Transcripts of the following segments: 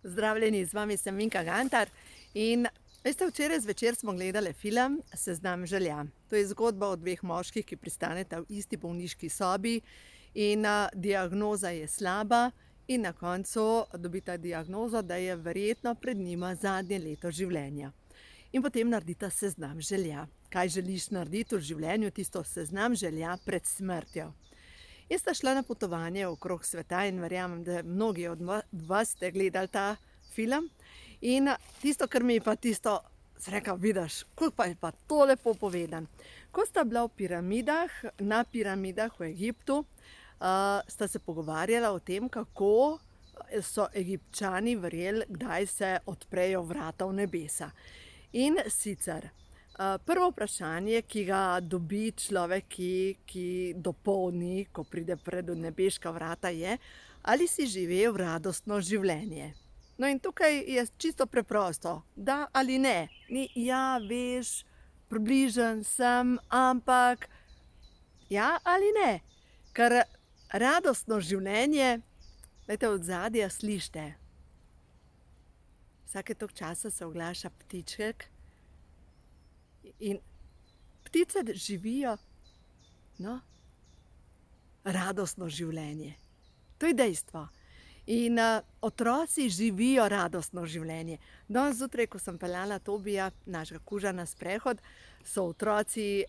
Zdravljeni, z vami sem Vinka Gantar in veste, včeraj zvečer smo gledali film Seznam želja. To je zgodba o dveh moških, ki pristaneta v isti bolniški sobi in diagnoza je slaba in na koncu dobita diagnozo, da je verjetno pred njima zadnje leto življenja. In potem naredita seznam želja. Kaj želiš narediti v življenju, tisto seznam želja pred smrtjo. Jaz sta šla na potovanje okrog sveta in verjamem, da mnogi od vas ste gledali ta film. In tisto, kar mi je pa tisto, sem rekla, vidiš, koliko pa je pa to lepo povedan. Ko sta bila na piramidah v Egiptu, sta se pogovarjala o tem, kako so Egipčani verjeli, kdaj se odprejo vrata v nebesa. In sicer, prvo vprašanje, ki ga dobi človek, ki dopolni, ko pride pred nebeška vrata, je, ali si živel radostno življenje. No in tukaj je čisto preprosto, da ali ne. Ni, ja, veš, približen sem, ampak ja ali ne. Ker radostno življenje, glejte, od zadja slišite. Vsake toliko časa se oglaša ptiček in ptice živijo, no, radostno življenje. To je dejstvo. In otroci živijo radostno življenje. Danes zjutraj, ko sem peljala Tobija, našega kuža, na sprehod, so otroci,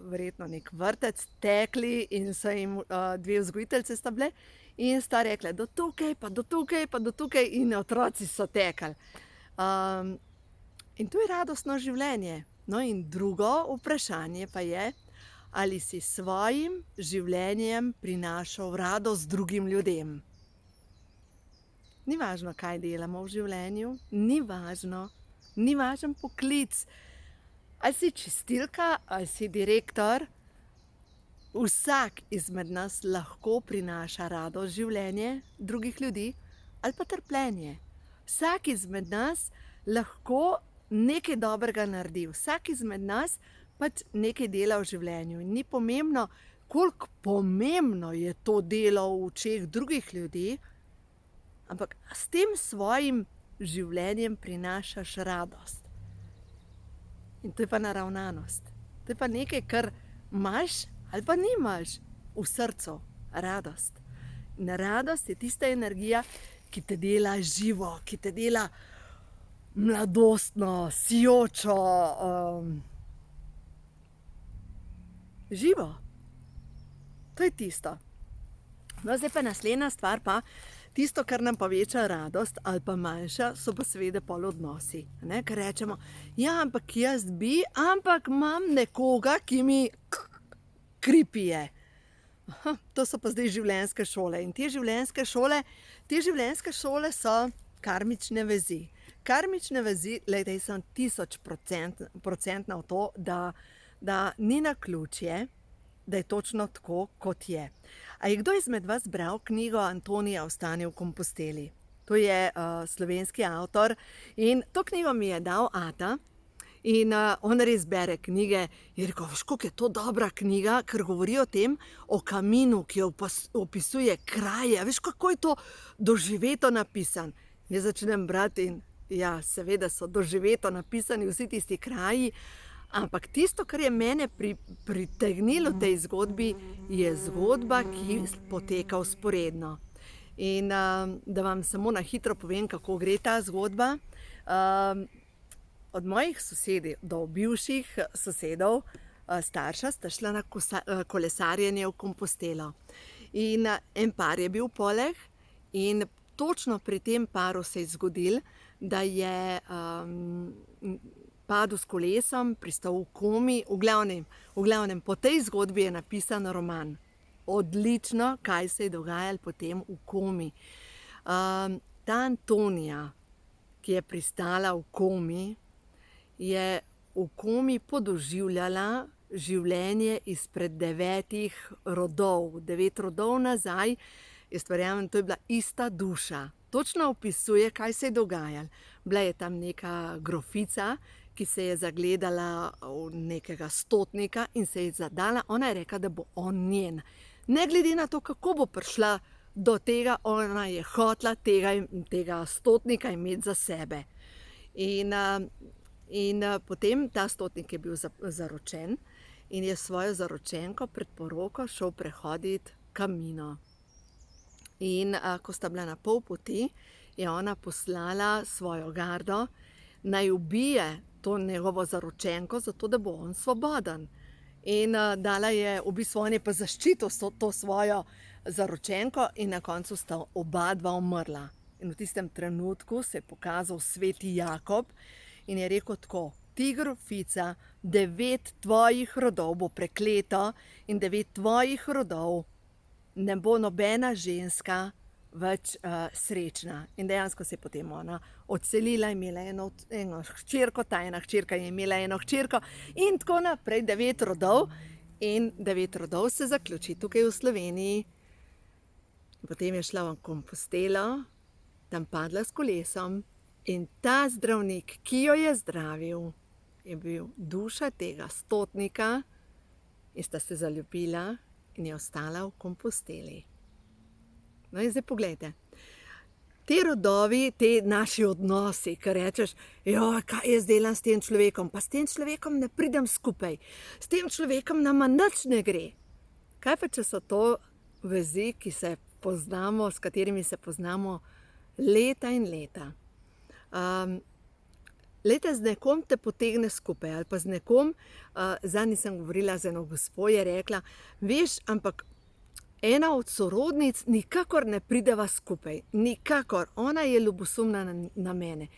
verjetno nek vrtec, tekli in so jim dve vzgojiteljice sta bile in sta rekle, do tukaj, pa do tukaj, pa do tukaj, in otroci so tekli. In to je radostno življenje. No in drugo vprašanje pa je, ali si svojim življenjem prinašal radost drugim ljudem. Ni važno, kaj delamo v življenju, ni važen poklic. Ali si čistilka, ali si direktor, vsak izmed nas lahko prinaša radost življenje drugih ljudi ali pa trpljenje. Vsak izmed nas lahko nekaj dobrega naredi, vsak izmed nas pač nekaj dela v življenju. In ni pomembno, koliko pomembno je to delo v očeh drugih ljudi, ampak s tem svojim življenjem prinašaš radost. In to je pa naravnanost. To je pa nekaj, kar imaš ali pa nimaš v srcu. Radost. In radost je tista energija, ki te dela živo, ki te dela mladostno, sijočo, živo. To je tisto. No, zdaj pa naslednja stvar pa, tisto, kar nam poveča radost ali pa manjša, so pa seveda pol odnosi. Ker rečemo, ja, ampak jaz bi, ampak imam nekoga, ki mi kri pije. To so pa zdaj življenjske šole. In te življenjske šole so karmične vezi. Karmične vezi, glejte, jaz sem 1000% v to, da ni naključje, da je točno tako, kot je. A je kdo izmed vas bral knjigo Antonija o stanju v Komposteli? To je slovenski avtor in to knjigo mi je dal ata in on res bere knjige. Je rekel, veš, koliko je to dobra knjiga, ker govori o tem, o kaminu, ki opisuje kraje. Veš, kako je to doživeto napisan. Jaz začnem brati in ja, seveda so doživeto napisani vsi tisti kraji, ampak tisto, kar je mene pritegnilo v tej zgodbi, je zgodba, ki poteka vzporedno. In da vam samo na hitro povem, kako gre ta zgodba. Od mojih sosedov do bivših sosedov, starša, sta šla na kolesarjenje v Kompostelo. In en par je bil poleg in točno pri tem paru se je zgodilo, da je padel s kolesom, pristal v komi. V glavnem, po tej zgodbi je napisan roman. Odlično, kaj se je dogajalo potem v komi. Ta Antonija, ki je pristala v komi, je v komi podoživljala življenje izpred 9 rodov. 9 rodov nazaj, jaz verjamem, to je bila ista duša. Točno opisuje, kaj se je dogajalo. Bila je tam neka grofica, ki se je zagledala v nekega stotnika in se je zadala. Ona je rekla, da bo on njen. Ne glede na to, kako bo prišla do tega ona je hotela tega stotnika imeti za sebe. In potem ta stotnik je bil zaročen in je svojo zaročenko pred poroko šel prehoditi Camino. In ko sta bila na pol poti, je ona poslala svojo gardo, naj ubije to njegovo zaročenko, zato da bo on svoboden. In dala je, v bistvu on je pa zaščitil to svojo zaročenko in na koncu sta oba dva umrla. In v tistem trenutku se je pokazal sveti Jakob in je rekel tako: ti grofica, 9 tvojih rodov bo prekleto in 9 tvojih rodov ne bo nobena ženska več srečna. In dejansko se je potem ona odselila, imela eno hčerko, ta ena hčerka je imela eno hčerko in tako naprej, 9 rodov. In 9 rodov se zaključi tukaj v Sloveniji. Potem je šla v Kompostelo, tam padla s kolesom in ta zdravnik, ki jo je zdravil, je bil duša tega stotnika in sta se zaljubila in je ostala v Komposteli. No in zdaj poglejte, ti rodovi, ti naši odnosi, ki rečeš, kaj jaz delam s tem človekom, pa s tem človekom ne pridem skupaj, s tem človekom nama nič ne gre. Kaj pa, če so to vezi, ki se poznamo, s katerimi se poznamo leta in leta? Leta z nekom te potegne skupaj, ali pa z nekom, zadnjič sem govorila z eno gospo, je rekla, veš, ampak ena od sorodnic nikakor ne prideva skupaj, nikakor, ona je ljubosumna na mene.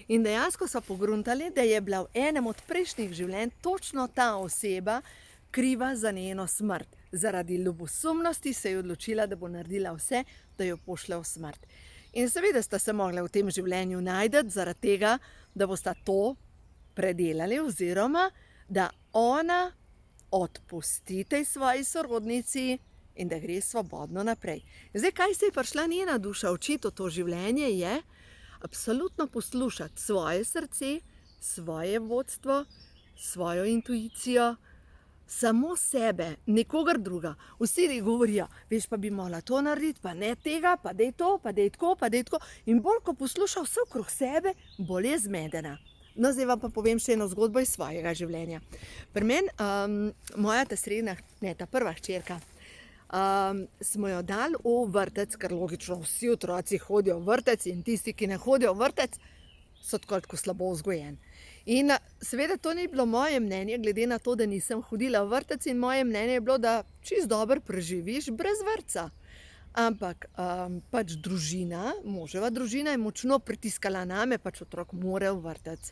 In dejansko so pogruntali, da je bila v enem od prejšnjih življenj točno ta oseba kriva za njeno smrt. Zaradi ljubosumnosti se je odločila, da bo naredila vse, da jo pošlje v smrt. In seveda sta se mogla v tem življenju najti, zaradi tega, da bosta to predelali oziroma da ona odpusti tej svoji sorodnici in da gre svobodno naprej. Zdaj, kaj se je prišla njena duša učiti v to življenje, je absolutno poslušati svoje srce, svoje vodstvo, svojo intuicijo, samo sebe, nikogar druga. Vsi govorijo, veš, pa bi morala to narediti, pa ne tega, pa dej to, pa dej tako, pa dej tako. In bolj, ko posluša vse okrog sebe, bolj je zmedena. No, zdaj vam pa povem še eno zgodbo iz svojega življenja. Pri meni, moja ta prva hčerka, smo jo dali v vrtec, ker logično vsi otroci hodijo v vrtec in tisti, ki ne hodijo v vrtec, so tako slabo vzgojeni. In seveda to ni bilo moje mnenje, glede na to, da nisem hodila v vrtec in moje mnenje je bilo, da čisto dobro preživiš brez vrtca. Ampak pač družina, moževa družina je močno pritiskala name, pač otrok mora v vrtec.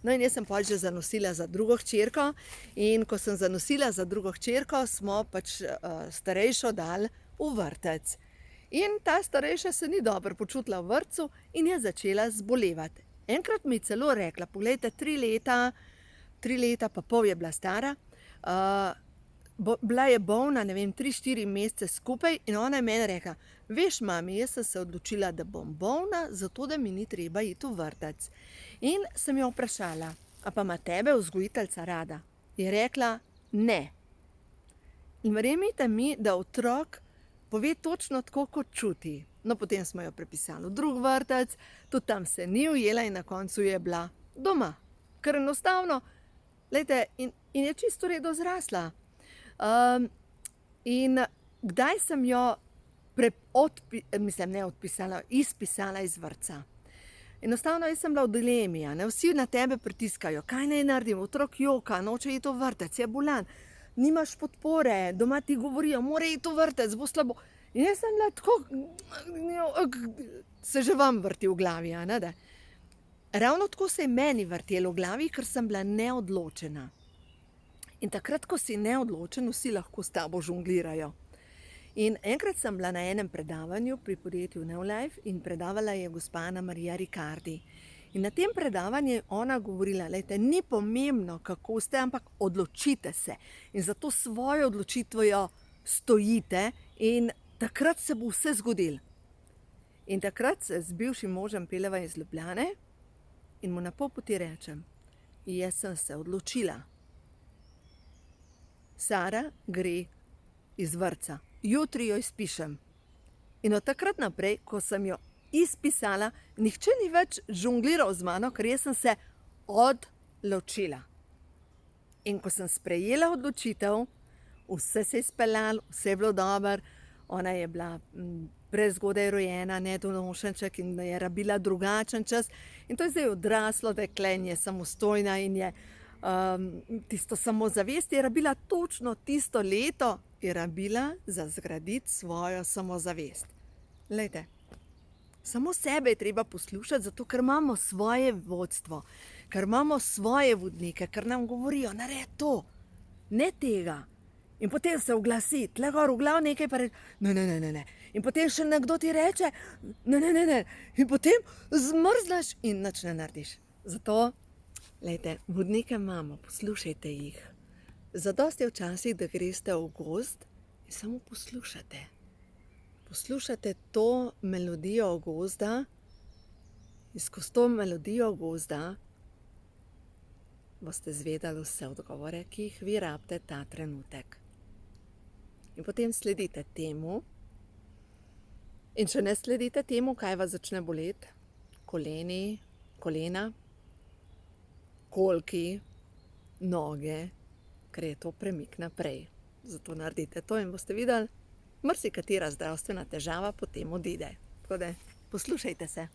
No in jaz sem pač že zanosila za drugo hčerko in ko sem zanosila za drugo hčerko, smo pač starejšo dali v vrtec. In ta starejša se ni dobro počutila v vrtcu in je začela zbolevati. Enkrat mi je celo rekla, poglejte, 3 leta pa pol je bila stara, bila je bolna, ne vem, 3-4 mesece skupaj in ona je meni rekla, veš, mami, jaz sem se odločila, da bom bolna, zato da mi ni treba iti v vrtec. In sem jo vprašala, a pa ima tebe vzgojiteljica rada? Je rekla, ne. In verjemite mi, da otrok pove točno tako, kot čuti. No, potem smo jo prepisali v drug vrtec, tudi tam se ni ujela in na koncu je bila doma. Ker enostavno, glejte, in je čisto v redu zrasla. In kdaj sem jo izpisala iz vrtca? Enostavno, jaz sem bila v dilemi, vsi na tebe pritiskajo, kaj naj naredim, otrok joka, noče iti v vrtec, je bolan, nimaš podpore, doma ti govorijo, mora iti v vrtec, bo slabo. In jaz sem bila tako, se že vam vrti v glavi, da? Ravno tako se je meni vrtelo v glavi, ker sem bila neodločena. In takrat, ko si neodločen, vsi lahko s tabo žonglirajo. In enkrat sem bila na enem predavanju pri podjetju Neolife in predavala je gospa Ana Marija Ricardi. In na tem predavanju je ona govorila, glejte, ni pomembno, kako ste, ampak odločite se. In za to svojo odločitvijo stojite in takrat se bo vse zgodilo. In takrat se z bivšim možem peljeva iz Ljubljane in mu na pol poti rečem, jaz sem se odločila. Sara gre iz vrtca. Jutri jo izpišem. In od takrat naprej, ko sem jo izpisala, nihče ni več žongliral z mano, ker jaz sem se odločila. In ko sem sprejela odločitev, vse se je izpeljalo, vse je bilo dobro, ona je bila prezgodaj rojena, nedonošenček in je rabila drugačen čas. In to je zdaj odraslo dekle in je samostojna in je tisto samozavest je rabila točno tisto leto, je rabila za zgraditi svojo samozavest. Glejte, samo sebe je treba poslušati, zato ker imamo svoje vodstvo, ker imamo svoje vodnike, ker nam govorijo, naredi to, ne tega. In potem se oglasi, tle gor v glav nekaj pa reče, ne. In potem še nekdo ti reče, ne. In potem zmrzneš in nič ne narediš. Zato, glejte, vodnike imamo, poslušajte jih. Zadosti je včasih, da greste v gozd in samo poslušate. Poslušate to melodijo gozda in skozi to melodijo gozda boste zvedeli vse odgovore, ki jih vi rabite ta trenutek. In potem sledite temu. In če ne sledite temu, kaj vas začne boleti? Kolena, kolki, noge, ker je to premik naprej. Zato naredite to in boste videli, marsikatera zdravstvena težava potem odide. Tako da poslušajte se.